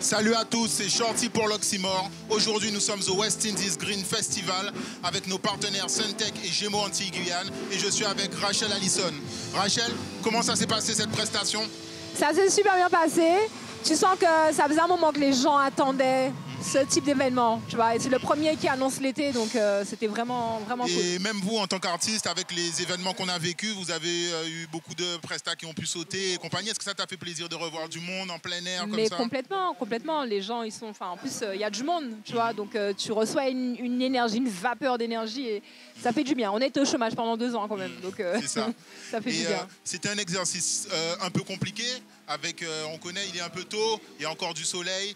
Salut à tous, c'est Shorty pour l'Oxymore. Aujourd'hui, nous sommes au West Indies Green Festival avec nos partenaires Suntech et Gémeaux Antilles-Guyane. Et je suis avec Rachel Allison. Rachel, comment ça s'est passé cette prestation? Ça s'est super bien passé. Tu sens que ça faisait un moment que les gens attendaient ce type d'événement, tu vois. Et c'est le premier qui annonce l'été, donc c'était vraiment cool. Et même vous, en tant qu'artiste, avec les événements qu'on a vécus, vous avez eu beaucoup de prestats qui ont pu sauter et compagnie. Est-ce que ça t'a fait plaisir de revoir du monde en plein air comme ça? Complètement. Les gens, ils sont... Enfin, en plus, il y a du monde, tu vois. Donc, tu reçois une énergie, une vapeur d'énergie et ça fait du bien. On était au chômage pendant 2 ans quand même, donc c'est ça. Ça fait du bien. C'était un exercice un peu compliqué. Avec, on connaît, il est un peu tôt, il y a encore du soleil.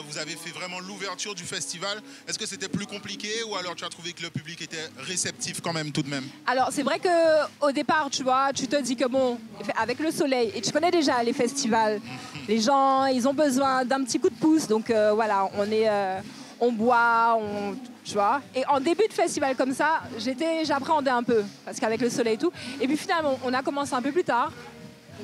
Vous avez fait vraiment l'ouverture du festival. Est-ce que c'était plus compliqué ou alors tu as trouvé que le public était réceptif quand même, tout de même? Alors, c'est vrai qu'au départ, tu vois, tu te dis que bon, avec le soleil, et tu connais déjà les festivals, les gens, ils ont besoin d'un petit coup de pouce. Donc voilà, on boit, tu vois. Et en début de festival comme ça, j'appréhendais un peu, parce qu'avec le soleil et tout. Et puis finalement, on a commencé un peu plus tard.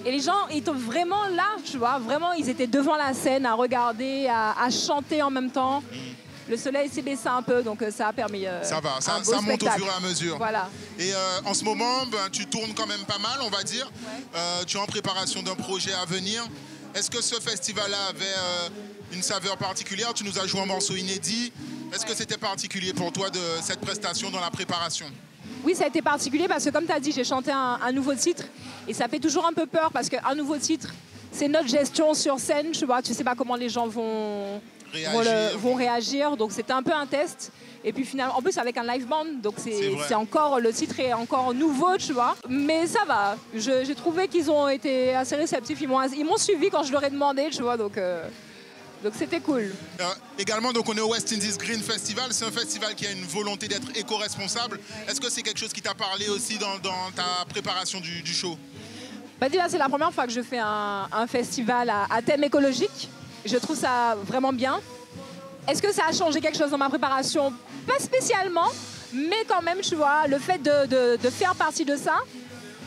Et les gens, ils étaient vraiment là, tu vois. Vraiment, ils étaient devant la scène à regarder, à chanter en même temps. Le soleil s'est baissé un peu, donc ça a permis ça va, ça monte au fur et à mesure. Voilà. Et en ce moment, tu tournes quand même pas mal, on va dire. Ouais. Tu es en préparation d'un projet à venir. Est-ce que ce festival-là avait une saveur particulière? Tu nous as joué un morceau inédit. Est-ce que c'était particulier pour toi de cette prestation dans la préparation? Oui, ça a été particulier parce que, comme tu as dit, j'ai chanté un nouveau titre. Et ça fait toujours un peu peur parce qu'un nouveau titre, c'est notre gestion sur scène. Tu vois, tu sais pas comment les gens vont réagir. Donc, c'était un peu un test. Et puis, finalement, en plus, avec un live band. Donc, le titre est encore nouveau, tu vois. Mais ça va. J'ai trouvé qu'ils ont été assez réceptifs. Ils m'ont suivi quand je leur ai demandé, tu vois. Donc c'était cool. Également, donc on est au West Indies Green Festival. C'est un festival qui a une volonté d'être éco-responsable. Est-ce que c'est quelque chose qui t'a parlé aussi dans ta préparation du show? Déjà, c'est la première fois que je fais un festival à thème écologique. Je trouve ça vraiment bien. Est-ce que ça a changé quelque chose dans ma préparation? Pas spécialement, mais quand même, tu vois, le fait de faire partie de ça,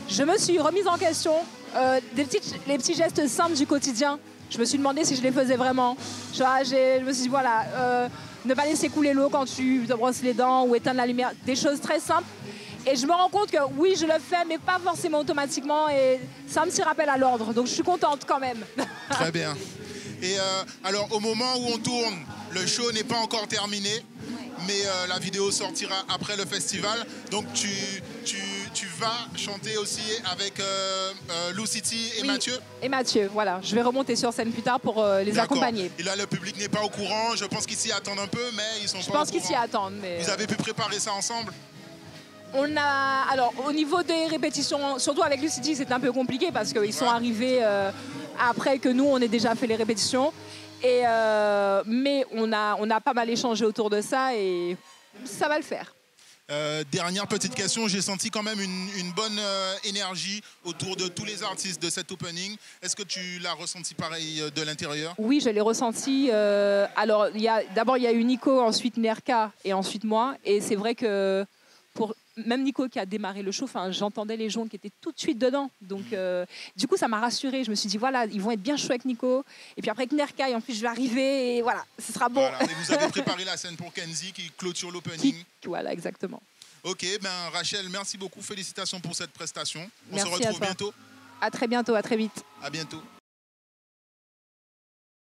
je me suis remise en question. Les petits gestes simples du quotidien. Je me suis demandé si je les faisais vraiment. Je me suis dit, voilà, ne pas laisser couler l'eau quand tu te brosses les dents ou éteindre la lumière. Des choses très simples. Et je me rends compte que oui, je le fais, mais pas forcément automatiquement. Et c'est un petit rappel à l'ordre. Donc, je suis contente quand même. Très bien. Et alors, au moment où on tourne, le show n'est pas encore terminé. Mais la vidéo sortira après le festival. Donc, tu vas chanter aussi avec Lou City et Mathieu? Et Mathieu, voilà. Je vais remonter sur scène plus tard pour les accompagner. Et là, le public n'est pas au courant. Je pense qu'ils s'y attendent un peu, mais ils sont pas au courant. Je pense qu'ils s'y attendent. Mais vous avez pu préparer ça ensemble? Alors, au niveau des répétitions, surtout avec Lou City, c'est un peu compliqué parce qu'ils sont arrivés après que nous, on ait déjà fait les répétitions. Mais on a pas mal échangé autour de ça et ça va le faire. Dernière petite question, j'ai senti quand même une bonne énergie autour de tous les artistes de cet opening. Est-ce que tu l'as ressenti pareil de l'intérieur? Oui, je l'ai ressenti. Alors, d'abord, il y a eu Nico, ensuite Nerka et ensuite moi. Et c'est vrai que même Nico qui a démarré le show, j'entendais les gens qui étaient tout de suite dedans. Donc, du coup, ça m'a rassurée. Je me suis dit, voilà, ils vont être bien chauds avec Nico. Et puis après, avec Nerka, et en plus, je vais arriver. Et voilà, ce sera bon. Voilà. Et vous avez préparé la scène pour Kenzie qui clôture l'opening. Voilà, exactement. Ok, Rachel, merci beaucoup. Félicitations pour cette prestation. On merci se retrouve bientôt. À très bientôt, à très vite. À bientôt.